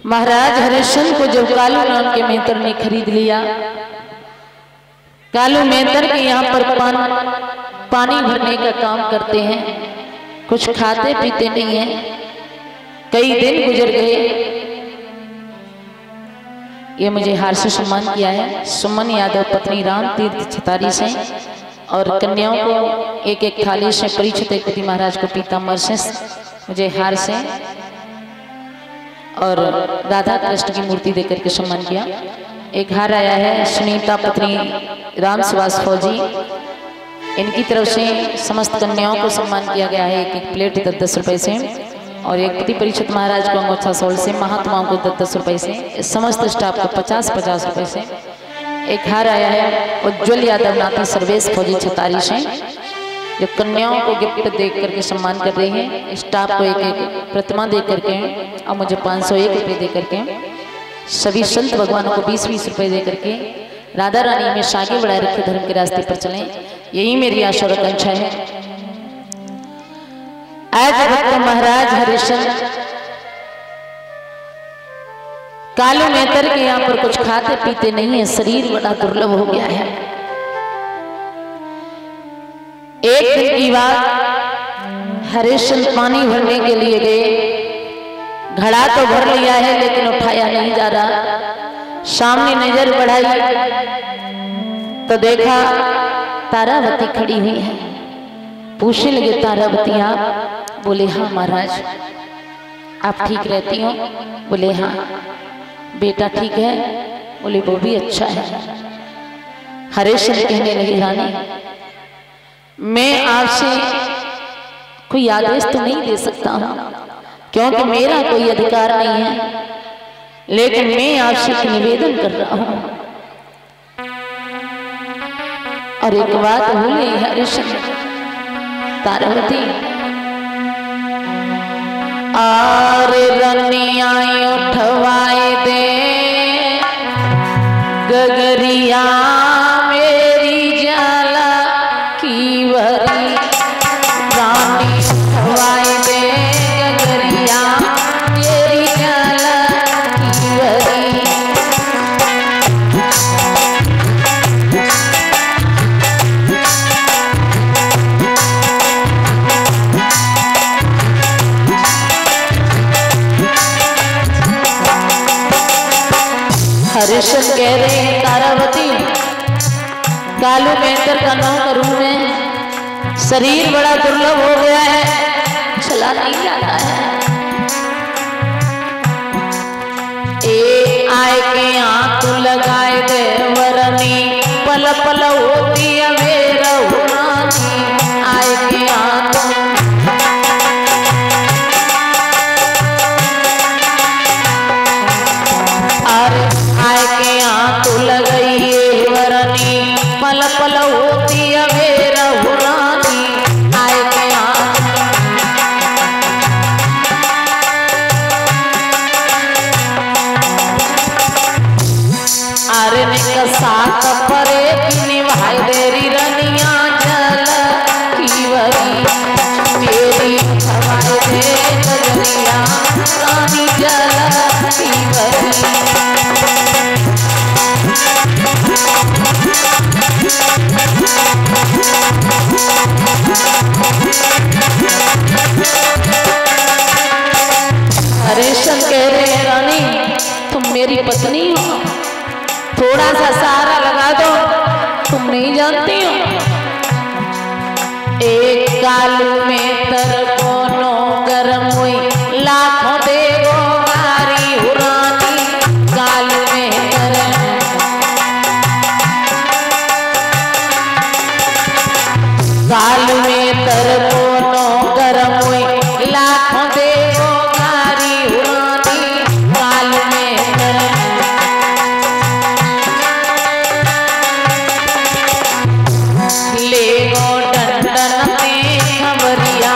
महाराज हरिश्चंद्र को जब कालू नाम के मेहतर ने खरीद लिया, कालू मेहतर के यहाँ पर पानी भरने का काम करते हैं, कुछ खाते पीते नहीं हैं। कई दिन गुजर गए। ये मुझे हार से सम्मान किया है सुमन यादव पत्नी राम तीर्थ छतारी से, और कन्याओं को एक एक थाली से परीक्षित महाराज को पीताम्बर से मुझे हार से और राधा कृष्ण की मूर्ति देकर के सम्मान किया। एक हार आया है सुनीता पत्नी राम सुभाष फौजी, इनकी तरफ से समस्त कन्याओं को सम्मान किया गया है एक एक प्लेट 10-10 रुपए से, और एक पति परीक्षित महाराज को अंगोछा सोल से, महात्माओं को 10-10 रुपए से, समस्त स्टाफ को 50-50 रुपए से। एक हार आया है उज्ज्वल यादव नाती सर्वेश फौजी छतारी से, जो कन्याओं को गिफ्ट देख करके सम्मान कर रही है। स्टाफ को एक एक प्रतिमा दे करके और मुझे 501 रुपये दे करके, सभी संत भगवानों को 20-20 रुपये दे करके राधा रानी में आगे बढ़ाए रखे, धर्म के रास्ते पर चलें, यही मेरी आशा और आकांक्षा है। आज भक्त महाराज हरिश्चंद्र कालू मेहतर के यहाँ पर कुछ खाते पीते नहीं है, शरीर बड़ा दुर्लभ हो गया है। एक दिन की बात, हरिश्चंद्र पानी भरने के लिए गए, घड़ा तो भर लिया है लेकिन उठाया नहीं जा रहा। सामने नजर बढ़ाई तो देखा तारावती खड़ी हुई है। पूछने लगे तारावती आप? बोले हाँ महाराज। आप ठीक रहती हो? बोले हाँ। बेटा ठीक है? बोले वो भी अच्छा है। हरिश्चंद्र कहने लगे रानी मैं आपसे कोई आदेश तो नहीं दे सकता हूँ क्योंकि मेरा कोई अधिकार नहीं है, लेकिन मैं आपसे एक निवेदन कर रहा हूँ। और एक बात बोले हरिश्चंद्र, तारावती और रनिया उठवाए दे गगरिया मेरी जाला की भरी, रानी उठवाए दे गगरिया मेरी जाला की भरी। हरिश्चंद्र कह रहे हैं तारावती कालू मेहतर का नौ करूं मैं, शरीर बड़ा दुर्लभ हो गया है, चला नहीं जाता है। ए आए के आंख लगाए दे वरनी, पल पल होती है मेरा हुरानी। आए के आंख लगाइए वरनी, पल पल होती है मेरा हुरानी। आए के अरे साथ परे की निभाई देरी रनिया जल की भरी, मेरी हवाई दे गगरिया रानी जल की भरी। हरिश्चंद्र कह रहे हैं रानी तुम मेरी पत्नी हो, थोड़ा सा सहारा लगा दो, तुम नहीं जानती हो एक कालू में तरकोनो गरम हुई, लाखों देवो मारी हुरानी। कालू में कालू में तरकोनो गरम हुई, लाखों देवो मारी हुरानी। कालू में ले गो डंडन में खबरिया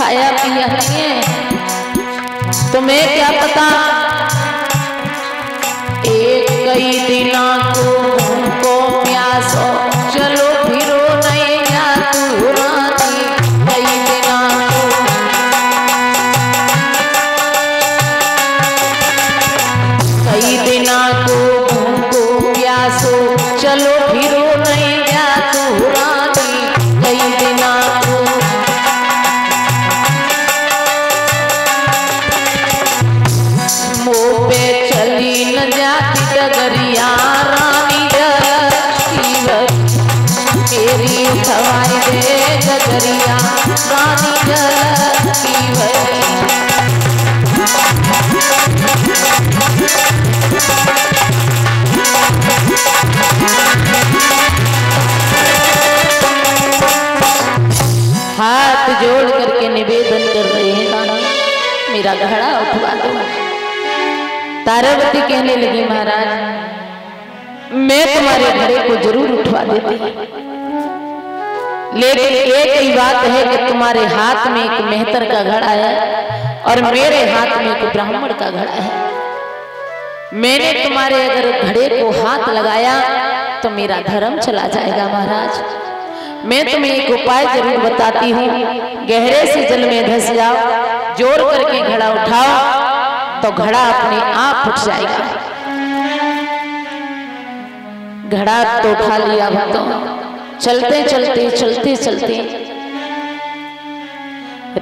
खाया पिया नहीं है, तुम्हें क्या पता एक कई दिना को प्यासो चलो फिरो नहीं या तू रानी कई दिना को प्यासो चलो फिरो नहीं या तू रानी कई दिना को मुँह पे चली न जाती डगरिया रानी मेरी उठवाई दे डगरिया रानी की भरी हाथ जोड़ करके निवेदन कर रहे हैं रानी मेरा घड़ा उठवा दो। तारावती कहने लगी महाराज मैं तुम्हारे घड़े को जरूर उठवा देती, लेकिन एक ही बात है कि तुम्हारे हाथ में एक मेहतर का घड़ा है और मेरे हाथ में एक ब्राह्मण का घड़ा है। मैंने तुम्हारे अगर घड़े को हाथ लगाया तो मेरा धर्म चला जाएगा महाराज। मैं तुम्हें एक उपाय जरूर बताती हूँ, गहरे से जल में धंस जाओ, जोर करके घड़ा उठाओ तो घड़ा अपने आप उठ जाएगा। घड़ा तो उठा लिया भक्तों, चलते चलते चलते चलते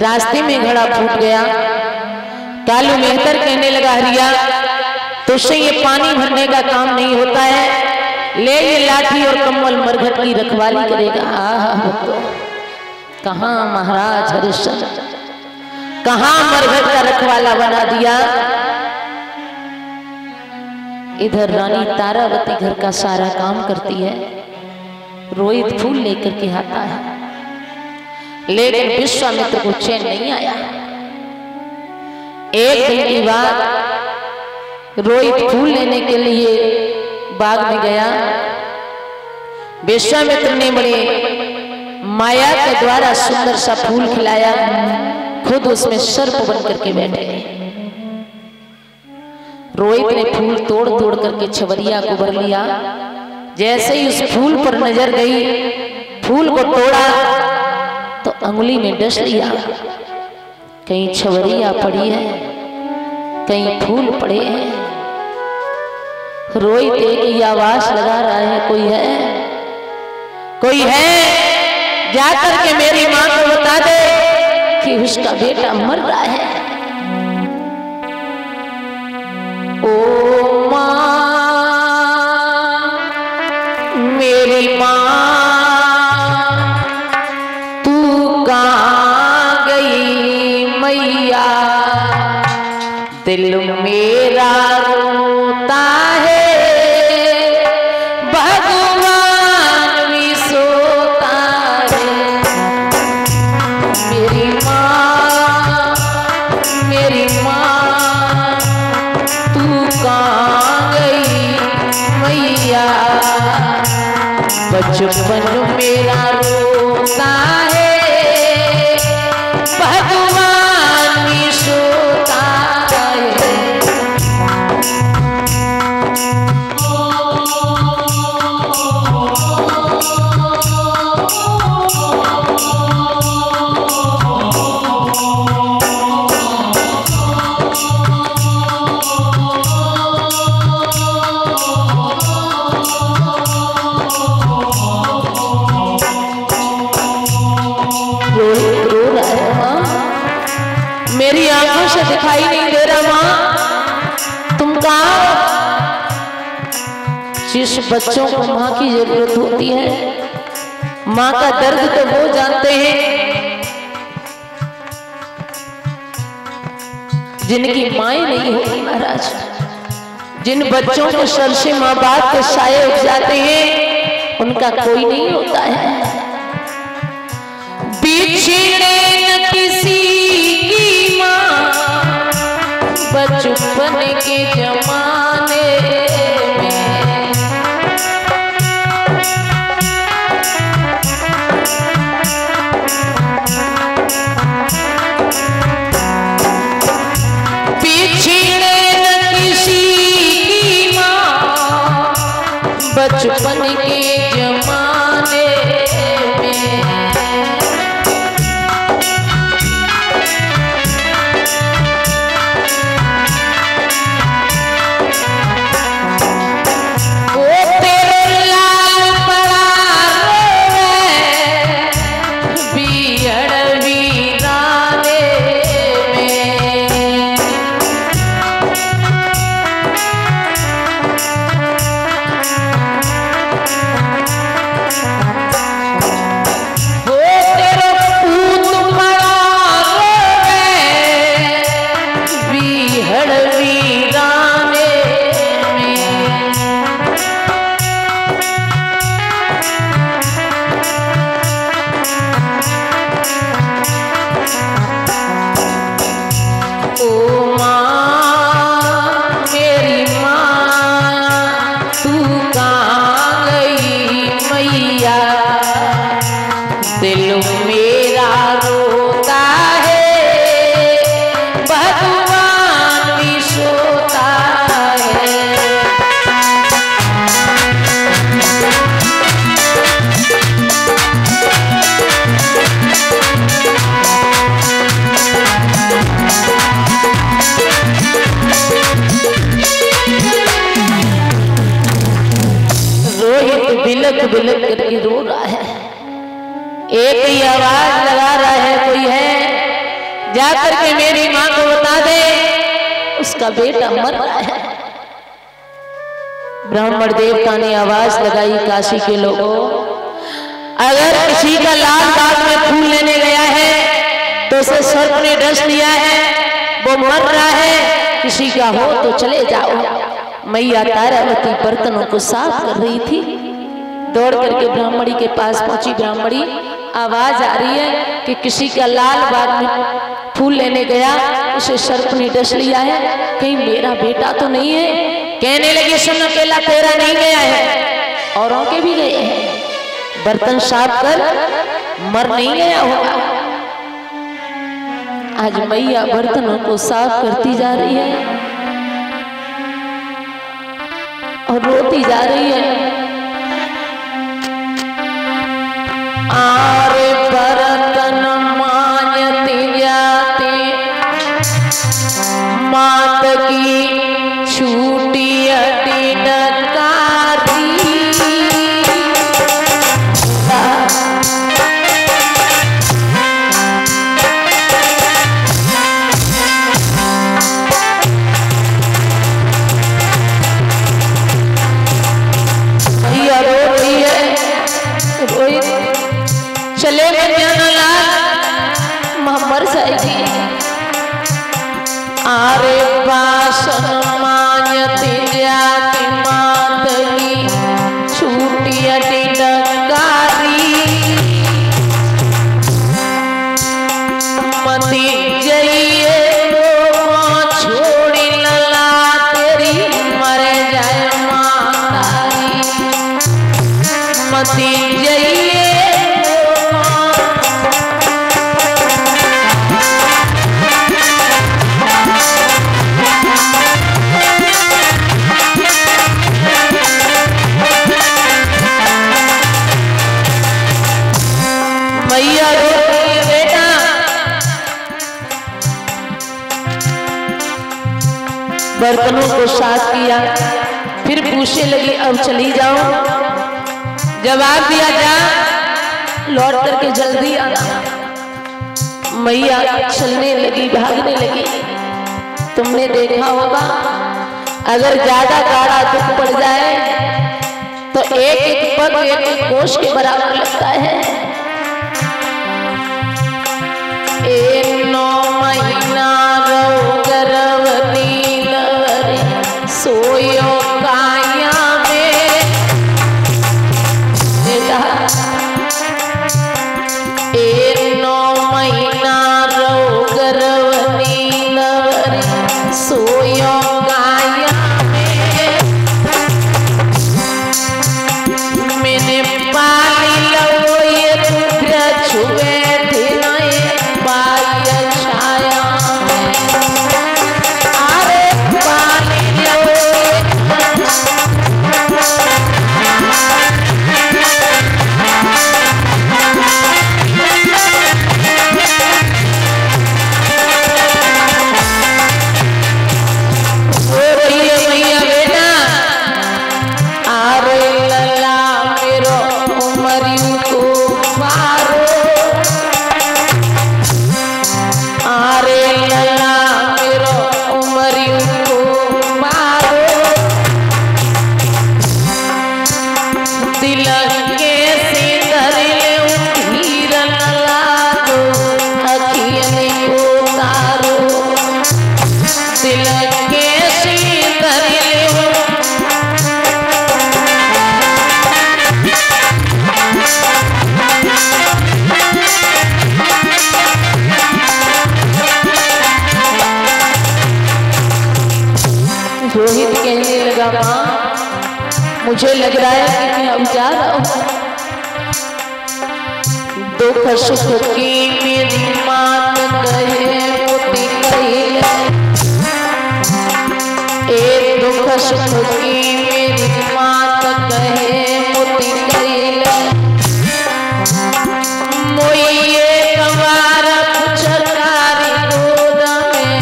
रास्ते में घड़ा फूट गया। कालू मेहतर कहने लगा हरिया तुझसे ये पानी भरने का काम नहीं होता है, ले ये लाठी और कम्बल मरघट की रखवाली करेगा। भक्तों कहाँ महाराज हरिश्चंद्र, कहाँ मरघट का रखवाला बना दिया। इधर रानी तारावती घर का सारा काम करती है, रोहित फूल लेकर के आता है, लेकिन विश्वामित्र को चैन नहीं आया। एक दिन की बात, रोहित फूल लेने के लिए बाग में गया। विश्वामित्र ने बड़े माया के द्वारा सुंदर सा फूल खिलाया, खुद उसमें सर्प बन करके बैठे। रोहित ने फूल तोड़ तोड़ करके छवरिया को भर लिया। जैसे ही उस फूल पर नजर गई, फूल को तोड़ा तो अंगुली में डस लिया। कहीं छवरिया पड़ी है, कहीं फूल पड़े हैं। रोहित एक ही आवाज लगा रहा है, कोई है, कोई है, जाकर के मेरी माँ को बता दे कि उसका बेटा मर रहा है। ओ माँ, मेरी माँ तू कहाँ गई मैया, दिल मेरा रोता है, भगवान भी सोता है। मेरी माँ तू कहाँ गई मैया, बचपन मेरा रोता है, भगवान भी सोता है। मेरी आंखों से दिखाई नहीं दे रहा माँ, तुम कहाँ? जिस बच्चों को माँ की जरूरत होती है, माँ का दर्द तो वो जानते हैं, जिनकी माएँ नहीं होती महाराज। जिन बच्चों के सर से माँ बाप के साये उठ जाते हैं, उनका कोई नहीं होता है। बिछड़े न किसी की माँ बचपन के जमाने में, बचपन के जमाने में वो तेरे लाल पड़ा रोवे बिहड़ वीराने में। दिल मेरा रोता है भगवान भी सोता है। रोहित बिलक बिलक करके रो रहा है। एक ही आवाज लगा रहा है, कोई है जाकर के मेरी माँ को बता दे उसका बेटा मर रहा है। ब्राह्मण देवता ने आवाज लगाई, काशी के लोगों, अगर किसी का लाल बाग में फूल लेने गया है तो उसे सर्प ने डस लिया है, वो मर रहा है, किसी का हो तो चले जाओ। मैया तारावती बर्तनों को साफ कर रही थी, दौड़ करके ब्राह्मणी के पास पहुंची। ब्राह्मणी, आवाज आ रही है कि किसी का लाल बाग में फूल लेने गया, उसे सर्प ने डस लिया है, कहीं मेरा बेटा तो नहीं है। कहने लगे सुन, अकेला तेरा नहीं गया है, औरों के भी गए हैं, बर्तन साफ कर, मर नहीं गया होगा। आज मैया बर्तनों को साफ करती जा रही है और रोती जा रही है। आरे बर्तन मांजती जाते, मात की छूटी अटी नकारी। भैया रो रही है, रोहित चले जाना लाल मर जाएगी। आरे बासन मांजती जाती, मात की छूटी अटी नकारी। मती जाइए छोड़ी लला तेरी, मर जाए मातारी। मती जाइए मैया रो रही है। बेटा बर्तनों को साफ किया, फिर पूछने लगी अब चली जाओ। जवाब दिया जा, लौट करके जल्दी आना। मैया चलने लगी, भागने लगी। तुमने देखा होगा अगर ज्यादा गाढ़ा दुख पड़ जाए तो एक एक पग एक एक कोष के बराबर लगता है। 9 महीना रो गर्भवती लवरी, सोयो काया में। बेटा 9 महीना रो गर्भवती लवरी, सोयो काया में। मैंने पाली लो ये रुद्र छुए थे बाह्य छाया में। अरे पाली लो तिलक के सिंदर हीर लागो अखियन उतारो तिलक के सिंदर रोहित कहने लगा माँ मुझे लग रहा है कि मैं अब जा रहा हूँ। दुख सुख की मेरी मात कहे मोती कहे दुख सुख की मेरी मात कहे मोती कहे मोइए कवार पुछकारी गोद में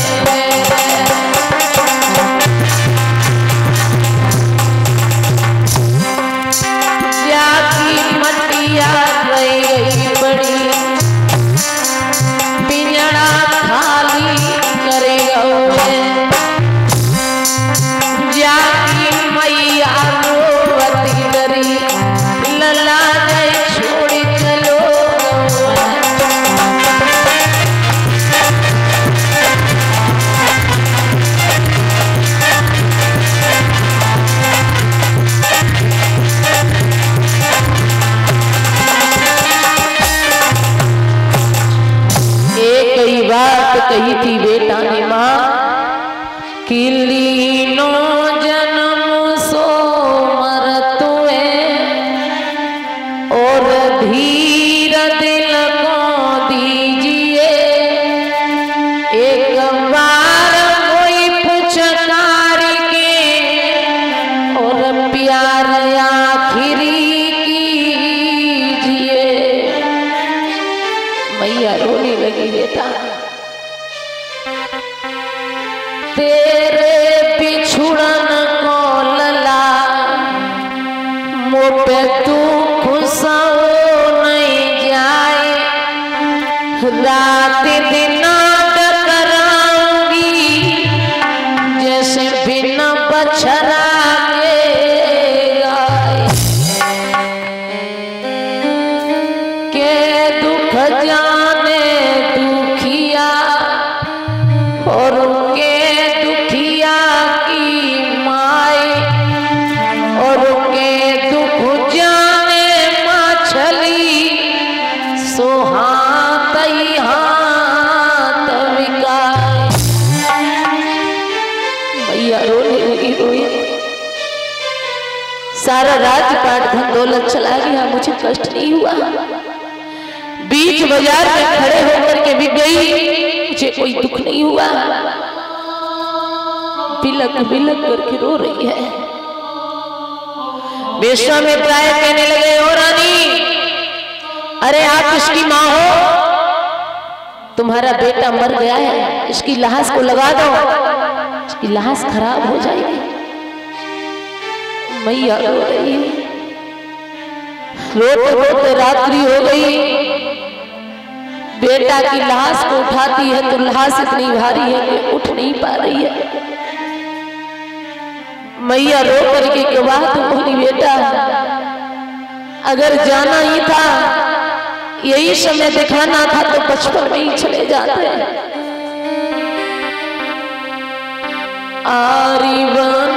कही थी बेटा ने माँ कि लीनो जन्म सो मरतुए और धीर दिल को दीजिए एक बार कोई पुचकार के और प्यार आखिरी कीजिए। मैया रोने लगी बेटा तेरे बिछुड़न को लला मुँह पे तू खुशो नहीं जाए रात दिन कराऊंगी जैसे बिना बछड़ा के गाए के दुख जाने दुखिया और सारा राजपाट धन दौलत चला गया मुझे कष्ट नहीं हुआ। बीच बाजार में खड़े होकर के भी गई मुझे कोई दुख नहीं हुआ। बिलक बिलक करके रो रही है। विश्वामित्राय कहने लगे ओ रानी अरे आप इसकी माँ हो तुम्हारा बेटा मर गया है इसकी लाश को लगा दो इसकी लाश खराब हो जाएगी। मैया रो रही है रोते रोते रात्रि हो गई। बेटा की लाश को उठाती है तो लाश इतनी भारी है कि उठ नहीं पा रही है। मैया रो करके के बाद बोली बेटा अगर जाना ही था यही समय दिखाना था तो बचपन में ही चले जाते। आरिवन